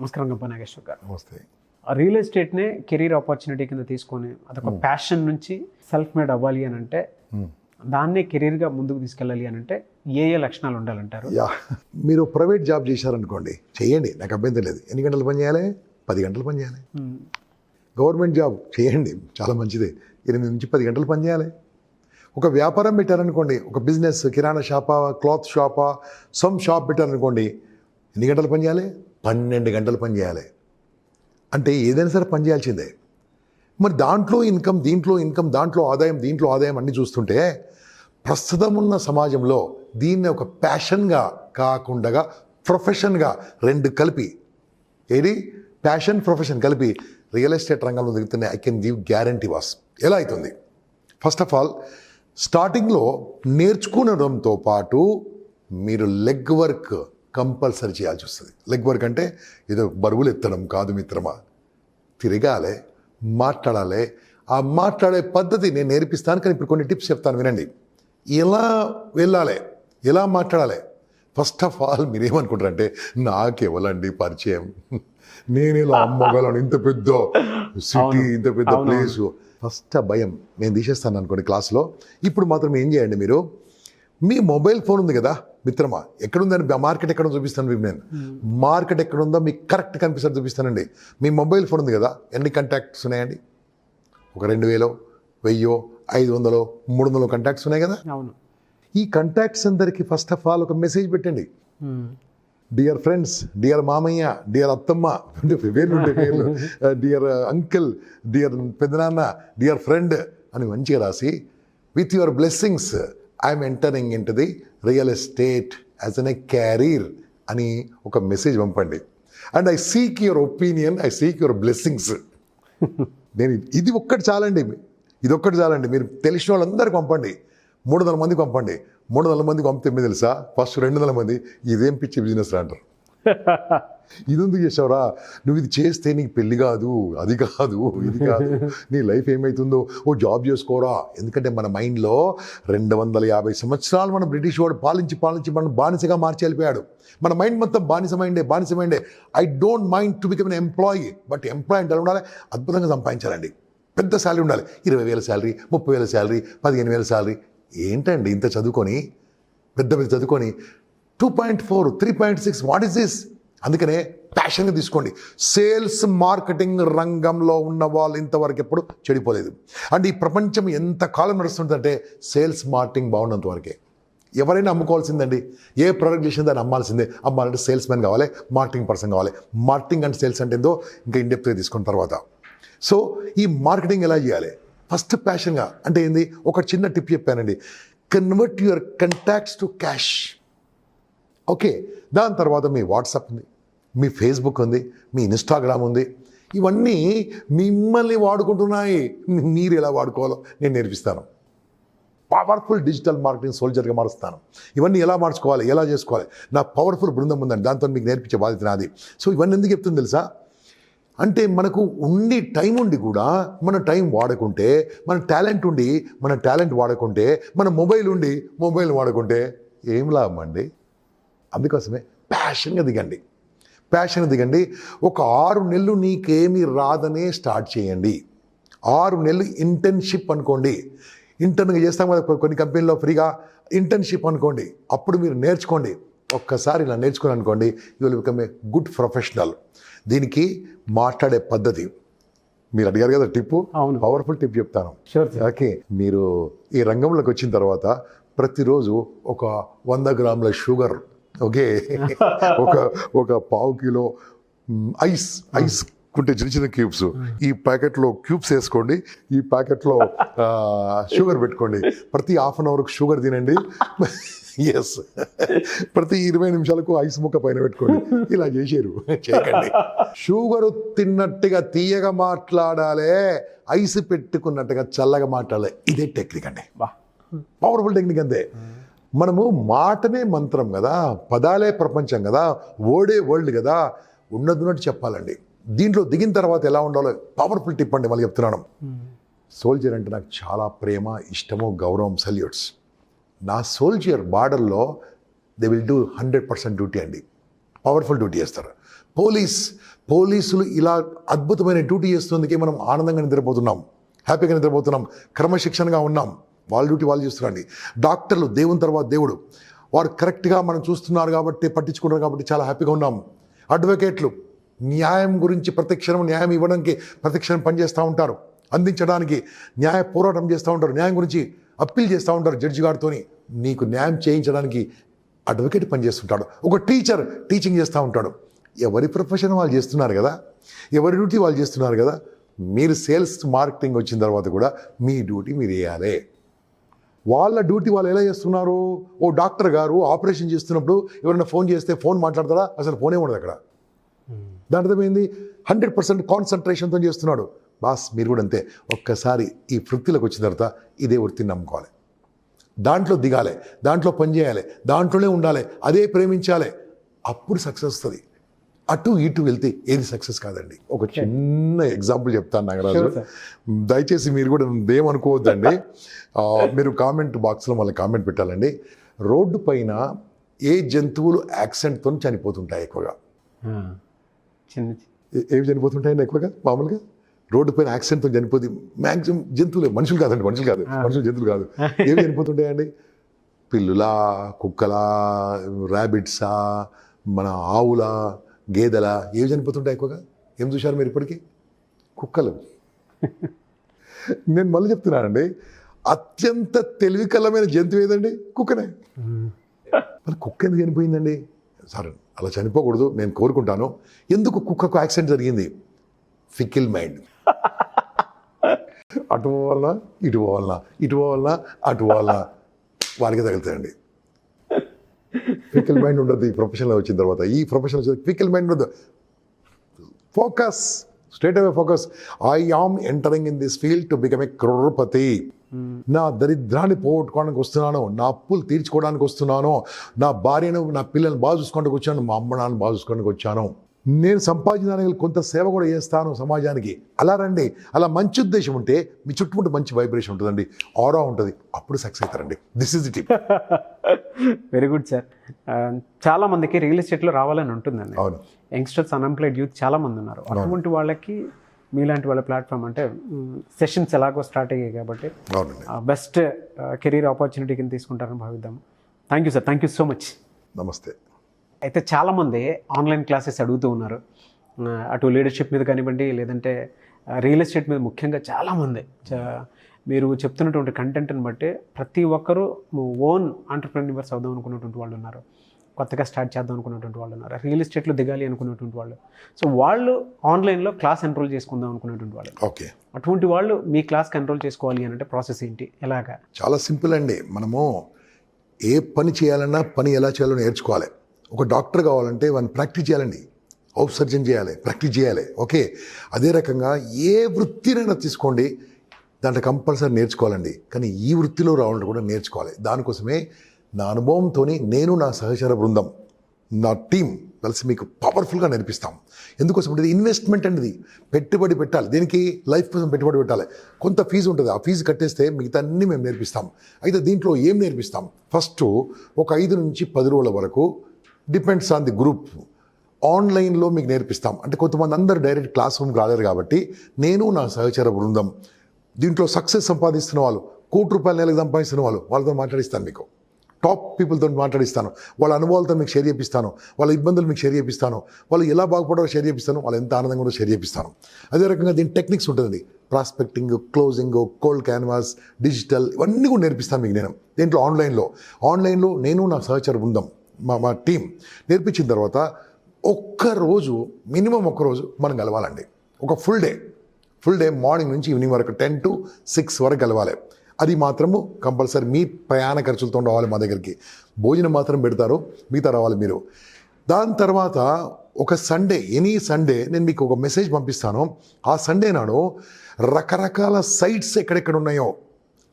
నమస్కారం గంపా నాగేశ్వర్ గారు. నమస్తే. రియల్ ఎస్టేట్నే కెరీర్ ఆపర్చునిటీ కింద తీసుకొని అదొక ప్యాషన్ నుంచి సెల్ఫ్ మేడ్ అవ్వాలి అని అంటే దాన్నే కెరీర్గా ముందుకు తీసుకెళ్ళాలి అని అంటే ఏ లక్షణాలు ఉండాలంటారు? మీరు ప్రైవేట్ జాబ్ చేశారనుకోండి, చేయండి, నాకు అభ్యంతరం లేదు. ఎన్ని గంటలు పని చేయాలి? 10 గంటలు పని చేయాలి. గవర్నమెంట్ జాబ్ చేయండి, చాలా మంచిది, 8 నుంచి 10 గంటలు పని చేయాలి. ఒక వ్యాపారం పెట్టారనుకోండి, ఒక బిజినెస్, కిరాణా షాపా, క్లాత్ షాపా, సమ్ షాప్ పెట్టారనుకోండి, ఎన్ని గంటలు పని చేయాలి? 12 గంటలు పని చేయాలి. అంటే ఏదైనా సరే పని చేయాల్సిందే. మరి దాంట్లో ఇన్కమ్, దీంట్లో ఇన్కమ్, దాంట్లో ఆదాయం, దీంట్లో ఆదాయం అన్నీ చూస్తుంటే ప్రస్తుతం ఉన్న సమాజంలో దీన్ని ఒక ప్యాషన్గా కాకుండా ప్రొఫెషన్గా రెండు కలిపి, ఏది ప్యాషన్ ప్రొఫెషన్ కలిపి రియల్ ఎస్టేట్ రంగంలో దిగుతున్నాయి. I can give guarantee was. ఎలా అవుతుంది? ఫస్ట్ ఆఫ్ ఆల్ స్టార్టింగ్లో నేర్చుకునడంతో పాటు మీరు లెగ్ వర్క్ కంపల్సరీ చేయాల్సి వస్తుంది. లెగ్ వర్క్ అంటే ఏదో బరువులు ఎత్తడం కాదు మిత్రమా, తిరగాలి, మాట్లాడాలి. ఆ మాట్లాడే పద్ధతి నేను నేర్పిస్తాను, కానీ ఇప్పుడు కొన్ని టిప్స్ చెప్తాను వినండి. ఎలా వెళ్ళాలి, ఎలా మాట్లాడాలి. ఫస్ట్ ఆఫ్ ఆల్ మీరేమనుకుంటారంటే, నాకెవలండి పరిచయం, నేను ఇలా అమ్మగలను, ఇంత పెద్ద సిటీ, ఇంత పెద్ద ప్లేసు. ఫస్ట్ భయం నేను తీసేస్తాను అనుకోండి క్లాస్లో. ఇప్పుడు మాత్రం ఏం చేయండి, మీరు మీ మొబైల్ ఫోన్ ఉంది కదా మిత్రమా, ఎక్కడుందని మార్కెట్ ఎక్కడ చూపిస్తాను మీకు. నేను మార్కెట్ ఎక్కడుందో మీకు కరెక్ట్ కనిపిస్తుంది చూపిస్తానండి. మీ మొబైల్ ఫోన్ ఉంది కదా, ఎన్ని కాంటాక్ట్స్ ఉన్నాయండి? ఒక 2000, 1000, 500, 300 కాంటాక్ట్స్ ఉన్నాయి కదా. అవును. ఈ కాంటాక్ట్స్ అందరికి ఫస్ట్ ఆఫ్ ఆల్ ఒక మెసేజ్ పెట్టండి. డియర్ ఫ్రెండ్స్, డియర్ మామయ్య, డియర్ అత్తమ్మ, పేర్లు, డియర్ అంకిల్, డియర్ పెద్దనాన్న, డియర్ ఫ్రెండ్ అని మంచిగా రాసి, with your blessings I'm entering in to the real estate as N A career అని ఒక మెసేజ్ పంపండి. And I seek your opinion, I seek your blessings. నేను ఇది ఒక్కటి చాలండి, ఇది ఒక్కటి చాలండి. మీరు తెలిసిన వాళ్ళందరికీ పంపండి, 300 మందికి పంపండి. 300 మందికి పంపితే మీద తెలుసా, ఫస్ట్ 200 మంది ఇదేం పిచ్చి బిజినెస్ రా అంటారు. ఇది ఎందుకు చేసావురా, నువ్వు ఇది చేస్తే నీకు పెళ్లి కాదు, అది కాదు, ఇది కాదు, నీ లైఫ్ ఏమవుతుందో, ఓ జాబ్ చేసుకోరా. ఎందుకంటే మన మైండ్లో 250 సంవత్సరాలు మన బ్రిటిష్ వాడు పాలించి మనం బానిసగా మార్చి వెళ్ళిపోయాడు. మన మైండ్ మొత్తం బానిసమైండే. I don't mind to become an employee, but employee అంటే ఉండాలి, అద్భుతంగా సంపాదించాలండి, పెద్ద శాలరీ ఉండాలి, 20,000 శాలరీ, 30,000 శాలరీ, 15,000 శాలరీ. ఏంటండి ఇంత చదువుకొని, పెద్ద చదువుకొని 2.4, 3.6, వాట్ ఈస్ దిస్? అందుకనే ప్యాషన్గా తీసుకోండి. సేల్స్ మార్కెటింగ్ రంగంలో ఉన్న వాళ్ళు ఇంతవరకు ఎప్పుడు చెడిపోలేదు. అంటే ఈ ప్రపంచం ఎంత కాలం నడుస్తుందంటే సేల్స్ మార్కెటింగ్ బాగున్నంత వరకే. ఎవరైనా అమ్ముకోవాల్సిందండి, ఏ ప్రోడక్ట్ చేసిందో దాన్ని అమ్మాలంటే సేల్స్ మ్యాన్ కావాలి, మార్కెటింగ్ పర్సన్ కావాలి. మార్కెటింగ్ అండ్ సేల్స్ అంటే ఏందో ఇంకా ఇన్డెప్త్గా తీసుకున్న తర్వాత. సో ఈ మార్కెటింగ్ ఎలా చేయాలి? ఫస్ట్ ప్యాషన్గా అంటే ఏంది? ఒక చిన్న టిప్ చెప్పానండి, convert your contacts to cash. Okay, దాని తర్వాత మీ వాట్సాప్ ఉంది, మీ ఫేస్బుక్ ఉంది, మీ ఇన్స్టాగ్రామ్ ఉంది. ఇవన్నీ మిమ్మల్ని వాడుకుంటున్నాయి. మీరు ఎలా వాడుకోవాలో నేను నేర్పిస్తాను. పవర్ఫుల్ డిజిటల్ మార్కెటింగ్ సోల్జర్గా మారుస్తాను. ఇవన్నీ ఎలా మార్చుకోవాలి, ఎలా చేసుకోవాలి, నా పవర్ఫుల్ బృందం ఉందండి, దాంతో మీకు నేర్పించే బాధ్యత నాది. సో ఇవన్నీ ఎందుకు చెప్తుంది తెలుసా? అంటే మనకు ఉండి టైం ఉండి కూడా మన టైం వాడుకుంటే, మన టాలెంట్ ఉండి మన టాలెంట్ వాడుకుంటే, మన మొబైల్ ఉండి మొబైల్ వాడుకుంటే ఏం లాభం అండి? అందుకోసమే ప్యాషన్గా దిగండి. ఒక 6 నెలలు నీకేమీ రాదనే స్టార్ట్ చేయండి. 6 నెలలు ఇంటర్న్షిప్ అనుకోండి. ఇంటర్న్గా చేస్తాం కదా కొన్ని కంపెనీలో ఫ్రీగా, ఇంటర్న్షిప్ అనుకోండి. అప్పుడు మీరు నేర్చుకోండి. ఒక్కసారి ఇలా నేర్చుకుని అనుకోండి, you will become a good professional. దీనికి మాట్లాడే పద్ధతి మీరు అడిగారు కదా టిప్పు, పవర్ఫుల్ టిప్ చెప్తాను. ఓకే, మీరు ఈ రంగంలోకి వచ్చిన తర్వాత ప్రతిరోజు ఒక 100 గ్రాముల షుగర్, ఓకే, ఒక 1/4 కిలో ఐస్ కుంటే చిన్న క్యూబ్స్, ఈ ప్యాకెట్లో క్యూబ్స్ వేసుకోండి, ఈ ప్యాకెట్లో షుగర్ పెట్టుకోండి. ప్రతి హాఫ్ అన్ అవర్కి షుగర్ తినండి. ఎస్, ప్రతి 20 నిమిషాలకు ఐస్ ముక్క పైన పెట్టుకోండి. ఇలా చేయకండి. షుగర్ తిన్నట్టుగా తీయగా మాట్లాడాలి, ఐస్ పెట్టుకున్నట్టుగా చల్లగా మాట్లాడాలి. ఇదే టెక్నిక్ అండి, పవర్ఫుల్ టెక్నిక్. అంతే. మనము మాటనే మంత్రం కదా, పదాలే ప్రపంచం కదా, వర్డే వరల్డ్ కదా, ఉన్నట్టు చెప్పాలండి. దీంట్లో దిగిన తర్వాత ఎలా ఉండాలో పవర్ఫుల్ టిప్ అండి, మళ్ళీ చెప్తున్నాను. సోల్జర్ అంటే నాకు చాలా ప్రేమ, ఇష్టము, గౌరవం, సల్యూట్స్. నా సోల్జర్ బార్డర్లో దే విల్ డూ 100% డ్యూటీ అండి, పవర్ఫుల్ డ్యూటీ చేస్తారు. పోలీస్ పోలీసులు ఇలా అద్భుతమైన డ్యూటీ చేస్తున్నందుకే మనం ఆనందంగా నిద్రపోతున్నాం, హ్యాపీగా నిద్రపోతున్నాం, క్రమశిక్షణగా ఉన్నాం. వాళ్ళ డ్యూటీ వాళ్ళు చేస్తున్నారండి. డాక్టర్లు దేవుని తర్వాత దేవుడు, వారు కరెక్ట్గా మనం చూస్తున్నారు కాబట్టి, పట్టించుకుంటారు కాబట్టి చాలా హ్యాపీగా ఉన్నాం. అడ్వకేట్లు న్యాయం గురించి ప్రతిక్షణం న్యాయం ఇవ్వడానికి ప్రతిక్షణం పనిచేస్తూ ఉంటారు, అందించడానికి న్యాయ పోరాటం చేస్తూ ఉంటారు, న్యాయం గురించి అప్పీల్ చేస్తూ ఉంటారు జడ్జి గారితో. నీకు న్యాయం చేయించడానికి అడ్వకేట్ పనిచేస్తుంటాడు. ఒక టీచర్ టీచింగ్ చేస్తూ ఉంటాడు. ఎవరి ప్రొఫెషన్ వాళ్ళు చేస్తున్నారు కదా, ఎవరి డ్యూటీ వాళ్ళు చేస్తున్నారు కదా. మీరు సేల్స్ మార్కెటింగ్ వచ్చిన తర్వాత కూడా మీ డ్యూటీ మీరు వేయాలి. వాళ్ళ డ్యూటీ వాళ్ళు ఎలా చేస్తున్నారు? ఓ డాక్టర్ గారు ఆపరేషన్ చేస్తున్నప్పుడు ఎవరైనా ఫోన్ చేస్తే ఫోన్ మాట్లాడతారా? అసలు ఫోనే ఉండదు అక్కడ. దాని అర్థమైంది 100% కాన్సన్ట్రేషన్తో చేస్తున్నాడు. బాస్ మీరు కూడా అంతే. ఒక్కసారి ఈ వృత్తిలోకి వచ్చిన తర్వాత ఇదే వృత్తిని నమ్ముకోవాలి, దాంట్లో దిగాలి, దాంట్లో పనిచేయాలి, దాంట్లోనే ఉండాలి, అదే ప్రేమించాలి. అప్పుడు సక్సెస్ వస్తుంది. అటు ఇటు వెళ్తే ఏది సక్సెస్ కాదండి. ఒక చిన్న ఎగ్జాంపుల్ చెప్తాను నాగరాజు, దయచేసి మీరు కూడా ఏమనుకోవద్దండి. మీరు కామెంట్ బాక్స్లో మళ్ళీ కామెంట్ పెట్టాలండి. రోడ్డు పైన ఏ జంతువులు యాక్సిడెంట్తో చనిపోతుంటాయి ఎక్కువగా? ఏవి చనిపోతుంటాయండి ఎక్కువగా? మామూలుగా రోడ్డు పైన యాక్సిడెంట్తో చనిపోతే మ్యాక్సిమం జంతువులే, మనుషులు కాదండి, మనుషులు జంతువులు కాదు. ఏవి చనిపోతుంటాయండి? పిల్లులా, కుక్కలా, ర్యాబిట్సా, మన ఆవులా, గేదెలా, ఏవి చనిపోతుంటాయి ఎక్కువగా? ఏం చూశారు మీరు ఇప్పటికీ? కుక్కలు. నేను మళ్ళీ చెప్తున్నానండి, అత్యంత తెలివికల్లమైన జంతువు ఏదండి? కుక్కనే. మరి కుక్క ఎందుకు చనిపోయిందండి? సరే అలా చనిపోకూడదు, నేను కోరుకుంటాను. ఎందుకు కుక్కకు యాక్సిడెంట్ జరిగింది? Fickle mind. అటు పోవాలన్నా ఇటు పోవాలన్నా, ఇటు పోవాలన్నా అటు పోవాలన్నా వారికి తగులుతాయండి. ఫికిల్ మైండ్ ఉండదు ఈ ప్రొఫెషన్లో వచ్చిన తర్వాత. ఈ ప్రొఫెషన్ ఫికిల్ మైండ్ ఉండదు. Focus, straight away focus. I am entering in this field to become a crorepati. నా దరిద్రాన్ని పోగొట్టుకోవడానికి వస్తున్నాను, నా అప్పులు తీర్చుకోవడానికి వస్తున్నాను, నా భార్యను నా పిల్లల్ని బాగా చూసుకోవడానికి వచ్చాను, మా అమ్మ నాన్న బాగా చూసుకోవడానికి వచ్చాను, నేను సంపాదించడానికి కొంత సేవ కూడా చేస్తాను సమాజానికి. అలా రండి. అలా మంచి ఉద్దేశం ఉంటే మీ చుట్టుముట్టు మంచి వైబ్రేషన్ ఉంటుందండి, ఆరా ఉంటుంది. అప్పుడు సక్సెస్ అవుతారండి. This is the tip. Very good sir. చాలా మందికి రియల్ ఎస్టేట్లో రావాలని ఉంటుందండి. అవును. యంగ్స్టర్స్, అన్ఎంప్లాయిడ్ యూత్ చాలా మంది ఉన్నారు. అటువంటి వాళ్ళకి మీలాంటి వాళ్ళ ప్లాట్ఫామ్ అంటే సెషన్స్ ఎలాగో స్టార్ట్ అయ్యాయి కాబట్టి బెస్ట్ కెరీర్ ఆపర్చునిటీ కింద తీసుకుంటారని భావిద్దాం. Thank you sir, thank you so much. నమస్తే. అయితే చాలామంది ఆన్లైన్ క్లాసెస్ అడుగుతూ ఉన్నారు, అటు లీడర్షిప్ మీద కానివ్వండి, లేదంటే రియల్ ఎస్టేట్ మీద ముఖ్యంగా చాలామంది. మీరు చెప్తున్నటువంటి కంటెంట్ని బట్టి ప్రతి ఒక్కరూ ఓన్ ఆంటర్‌ప్రెన్యూర్స్ అవుదాం అనుకున్నటువంటి వాళ్ళు ఉన్నారు, కొత్తగా స్టార్ట్ చేద్దాం అనుకున్నటువంటి వాళ్ళు ఉన్నారు, రియల్ ఎస్టేట్లో దిగాలి అనుకున్నటువంటి వాళ్ళు. సో వాళ్ళు ఆన్లైన్లో క్లాస్ ఎన్రోల్ చేసుకుందాం అనుకున్నటువంటి వాళ్ళు. ఓకే. అటువంటి వాళ్ళు మీ క్లాస్కి ఎన్రోల్ చేసుకోవాలి అని అంటే ప్రాసెస్ ఏంటి, ఎలాగా? చాలా సింపుల్ అండి. మనము ఏ పని చేయాలన్నా పని ఎలా చేయాలో నేర్చుకోవాలి. ఒక డాక్టర్ కావాలంటే వాడిని ప్రాక్టీస్ చేయాలండి, హౌస్ సర్జన్ చేయాలి, ప్రాక్టీస్ చేయాలి. ఓకే. అదే రకంగా ఏ వృత్తినైనా తీసుకోండి, దాంట్లో కంపల్సరీ నేర్చుకోవాలండి. కానీ ఈ వృత్తిలో రావాలంటే కూడా నేర్చుకోవాలి. దానికోసమే నా అనుభవంతో నేను, నా సహచర బృందం, నా టీం కలిసి మీకు పవర్ఫుల్గా నేర్పిస్తాం. ఎందుకోసం అంటే ఇన్వెస్ట్మెంట్ అనేది పెట్టుబడి పెట్టాలి. దీనికి లైఫ్ కోసం పెట్టుబడి పెట్టాలి. కొంత ఫీజు ఉంటుంది, ఆ ఫీజు కట్టేస్తే మిగతా అన్నీ మేము నేర్పిస్తాం. అయితే దీంట్లో ఏం నేర్పిస్తాం? ఫస్ట్ ఒక 5 నుంచి 10 రోజుల వరకు, డిపెండ్స్ ఆన్ ది గ్రూప్, ఆన్లైన్లో మీకు నేర్పిస్తాం. అంటే కొంతమంది అందరూ డైరెక్ట్ క్లాస్ రూమ్కి రాలేరు కాబట్టి నేను, నా సహచర బృందం దీంట్లో సక్సెస్ సంపాదిస్తున్న వాళ్ళు, ₹1,00,00,000 నెలకు సంపాదిస్తున్న వాళ్ళతో మాట్లాడిస్తాను. మీకు టాప్ పీపుల్తో మాట్లాడిస్తాను. వాళ్ళ అనుభవాలతో మీకు షేర్ చేపిస్తాను, వాళ్ళ ఇబ్బందులు మీకు షేర్ చేపిస్తాను, వాళ్ళు ఎలా బాగుపడారో షేర్ చేపిస్తాను, వాళ్ళు ఎంత ఆనందంగా కూడా షేర్ చేపిస్తాను. అదే రకంగా దీని టెక్నిక్స్ ఉంటుందండి, prospecting, closing, cold canvas, digital, ఇవన్నీ కూడా నేర్పిస్తాను మీకు నేను. దీంట్లో ఆన్లైన్లో నేను, నా సహచర బృందం, మా టీం నేర్పించిన తర్వాత మినిమం ఒక్కరోజు మనం కలవాలండి. ఒక ఫుల్ డే మార్నింగ్ నుంచి ఈవినింగ్ వరకు 10 to 6 వరకు కలవాలి. అది మాత్రము కంపల్సరీ. మీ ప్రయాణ ఖర్చులతో రావాలి మా దగ్గరికి. భోజనం మాత్రం పెడతారు, మిగతా రావాలి మీరు. దాని తర్వాత ఒక సండే, ఎనీ సండే నేను మీకు ఒక మెసేజ్ పంపిస్తాను. ఆ సండే నాడు రకరకాల సైట్స్ ఎక్కడెక్కడ ఉన్నాయో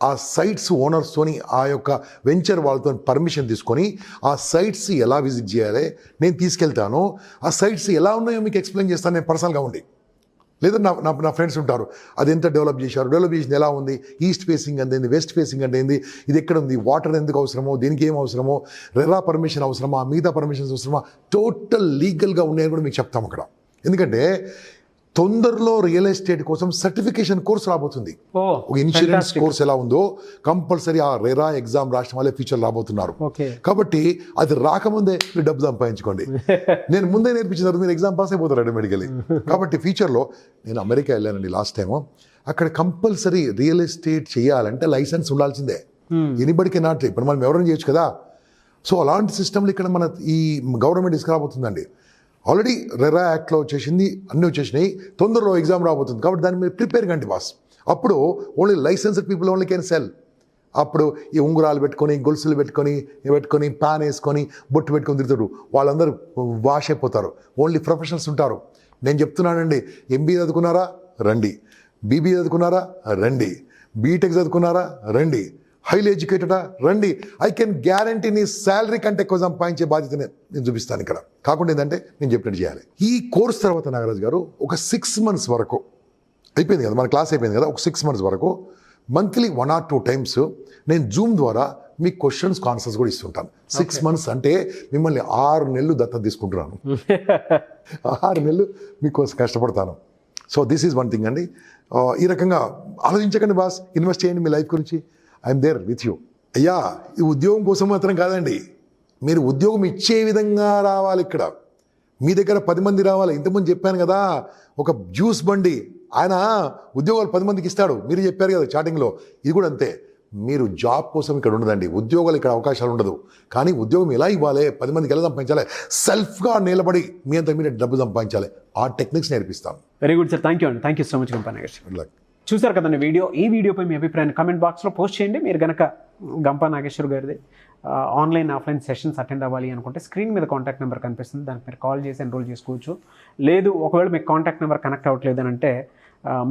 ఆ సైట్స్ ఓనర్స్తోని, ఆ యొక్క వెంచర్ వాళ్ళతో పర్మిషన్ తీసుకొని ఆ సైట్స్ ఎలా విజిట్ చేయాలి నేను తీసుకెళ్తాను. ఆ సైట్స్ ఎలా ఉన్నాయో మీకు ఎక్స్ప్లెయిన్ చేస్తాను నేను పర్సనల్గా ఉండి. లేదా నా ఫ్రెండ్స్ ఉంటారు, అది ఎంత డెవలప్ చేసింది ఎలా ఉంది, ఈస్ట్ ఫేసింగ్ అంటే ఏంది, వెస్ట్ ఫేసింగ్ అంటే ఏంది, ఇది ఎక్కడ ఉంది, వాటర్ ఎందుకు అవసరమో, దీనికి ఏం అవసరమో, రెరా పర్మిషన్ అవసరమా, మిగతా పర్మిషన్స్ అవసరమా, టోటల్ లీగల్గా ఉన్నాయని కూడా మీకు చెప్తాం అక్కడ. ఎందుకంటే తొందరలో రియల్ ఎస్టేట్ కోసం సర్టిఫికేషన్ కోర్స్ రాబోతుంది. ఒక ఇన్సూరెన్స్ కోర్స్ ఎలా ఉందో కంపల్సరీ ఆ రెరా ఎగ్జామ్ రాసిన వాళ్ళే ఫ్యూచర్ రాబోతున్నారు. కాబట్టి అది రాకముందే మీరు డబ్బు సంపాదించుకోండి. నేను ముందే నేర్పించిన తర్వాత మీరు ఎగ్జామ్ పాస్ అయిపోతారు ఆటోమేటికలీ. కాబట్టి ఫ్యూచర్లో నేను అమెరికా వెళ్ళానండి లాస్ట్ టైము. అక్కడ కంపల్సరీ రియల్ ఎస్టేట్ చేయాలంటే లైసెన్స్ ఉండాల్సిందే. ఎనీబడికి నాట్. ఇప్పుడు మనం ఎవరైనా చేయొచ్చు కదా. సో అలాంటి సిస్టమ్లు ఇక్కడ మన ఈ గవర్నమెంట్ తీసుకురాబోతుందండి. ఆల్రెడీ రెరా యాక్ట్లో వచ్చేసింది, అన్నీ వచ్చేసినాయి. తొందరలో ఎగ్జామ్ రాబోతుంది. కాబట్టి దాన్ని మీరు ప్రిపేర్ కండి బాస్. అప్పుడు only licensed people only can sell. అప్పుడు ఈ ఉంగరాలు పెట్టుకొని, గొలుసులు పెట్టుకొని పాన్ వేసుకొని, బొట్టు పెట్టుకొని తిరుగుతారు. వాళ్ళందరూ వాష్ అయిపోతారు. ఓన్లీ ప్రొఫెషనల్స్ ఉంటారు. నేను చెప్తున్నానండి, ఎంబీఏ చదువుకున్నారా రండి, బీబీఏ చదువుకున్నారా రండి, బీటెక్ చదువుకున్నారా రండి, హైలీ ఎడ్యుకేటెడా రండి. ఐ కెన్ గ్యారంటీ నీ శాలరీ కంటే ఎక్కువ సంపాదించే బాధ్యత నేను చూపిస్తాను ఇక్కడ. కాకుండా ఏంటంటే నేను చెప్పినట్టు చేయాలి. ఈ కోర్స్ తర్వాత నాగరాజు గారు ఒక 6 months వరకు అయిపోయింది కదా, మన క్లాస్ అయిపోయింది కదా, ఒక 6 months వరకు మంత్లీ 1 or 2 times నేను జూమ్ ద్వారా మీ క్వశ్చన్స్ ఆన్సర్స్ కూడా ఇస్తుంటాను. 6 months అంటే మిమ్మల్ని 6 నెలలు దత్తత తీసుకుంటున్నాను. 6 నెలలు మీకోసం కష్టపడతాను. So this is one thing అండి. ఈ రకంగా ఆలోచించకండి బాస్, ఇన్వెస్ట్ చేయండి మీ లైఫ్ గురించి. I'm there with you. అయ్యా, ఈ ఉద్యోగం కోసం మాత్రం కాదండి, మీరు ఉద్యోగం ఇచ్చే విధంగా రావాలి. ఇక్కడ మీ దగ్గర 10 మంది రావాలి. ఇంతకుముందు చెప్పాను కదా, ఒక జ్యూస్ బండి ఆయన ఉద్యోగాలు 10 మందికి ఇస్తాడు. మీరు చెప్పారు కదా చాటింగ్లో, ఇది కూడా అంతే. మీరు జాబ్ కోసం ఇక్కడ ఉండదండి, ఉద్యోగాలు ఇక్కడ అవకాశాలు ఉండదు. కానీ ఉద్యోగం ఎలా ఇవ్వాలి, 10 మందికి ఎలా సంపాదించాలి, సెల్ఫ్గా నిలబడి మీ అంతా మీరు డబ్బు సంపాదించాలి, ఆ టెక్నిక్స్ నేర్పిస్తాం. Very good sir, thank you అండి. Thank you so much Gampa Nageshwar. చూసారు కదండి వీడియో. ఈ వీడియోపై మీ అభిప్రాయాన్ని కామెంట్ బాక్స్లో పోస్ట్ చేయండి. మీరు కనుక గంపా నాగేశ్వర్ గారిది ఆన్లైన్ ఆఫ్లైన్ సెషన్స్ అటెండ్ అవ్వాలి అనుకుంటే స్క్రీన్ మీద కాంటాక్ట్ నెంబర్ కనిపిస్తుంది, దానికి మీరు కాల్ చేసి ఎన్రోల్ చేసుకోవచ్చు. లేదు ఒకవేళ మీకు కాంటాక్ట్ నెంబర్ కనెక్ట్ అవ్వట్లేదు అని అంటే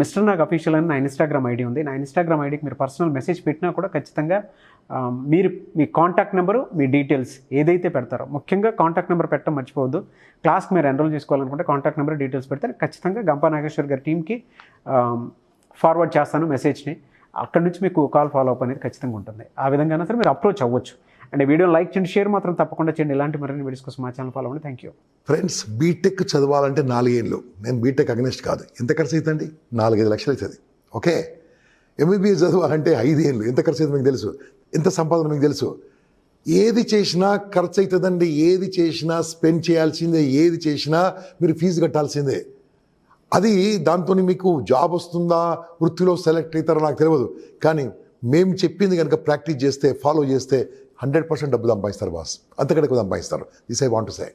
మిస్టర్ నాగ్ అఫీషియల్ అని నా ఇన్స్టాగ్రామ్ ఐడి ఉంది. నా ఇన్స్టాగ్రామ్ ఐడికి మీరు పర్సనల్ మెసేజ్ పెట్టినా కూడా ఖచ్చితంగా మీరు మీ కాంటాక్ట్ నెంబరు, మీ డీటెయిల్స్ ఏదైతే పెడతారో, ముఖ్యంగా కాంటాక్ట్ నెంబర్ పెట్టడం మర్చిపోవద్దు. క్లాస్కి మీరు ఎన్రోల్ చేసుకోవాలనుకుంటే కాంటాక్ట్ నెంబర్ డీటెయిల్స్ పెడితే ఖచ్చితంగా గంపా నాగేశ్వర్ గారి టీమ్కి ఫార్వర్డ్ చేస్తాను మెసేజ్ని. అక్కడి నుంచి మీకు కాల్ ఫాలో అప్ అనేది ఖచ్చితంగా ఉంటుంది. ఆ విధంగా సరే మీరు అప్రోచ్ అవ్వచ్చు. అండ్ వీడియోని లైక్ చేయండి, షేర్ మాత్రం తప్పకుండా చేయండి. ఇలాంటి మరిన్ని వీడియోస్ కోసం మా ఛానల్ ఫాలో అవ్వండి. Thank you. ఫ్రెండ్స్, బీటెక్ చదవాలంటే 4 ఏళ్ళు. నేను బీటెక్ అగ్నెస్ట్ కాదు. ఎంత ఖర్చు అవుతుందండి? 4-5 లక్షలు అవుతుంది. ఓకే. ఎంబీబీఎస్ చదవాలంటే 5 ఏళ్ళు. ఎంత ఖర్చు అవుతుంది మీకు తెలుసు, ఎంత సంపాదన మీకు తెలుసు. ఏది చేసినా ఖర్చు అవుతుందండి. ఏది చేసినా స్పెండ్ చేయాల్సిందే. ఏది చేసినా మీరు ఫీజు కట్టాల్సిందే. అది దాంతో మీకు జాబ్ వస్తుందా, వృత్తిలో సెలెక్ట్ అవుతారో నాకు తెలియదు. కానీ మేము చెప్పింది కనుక ప్రాక్టీస్ చేస్తే, ఫాలో చేస్తే 100% డబ్బు సంపాదిస్తారు బాస్. అంతకంటే ఎక్కువ సంపాదిస్తారు. This I want to say.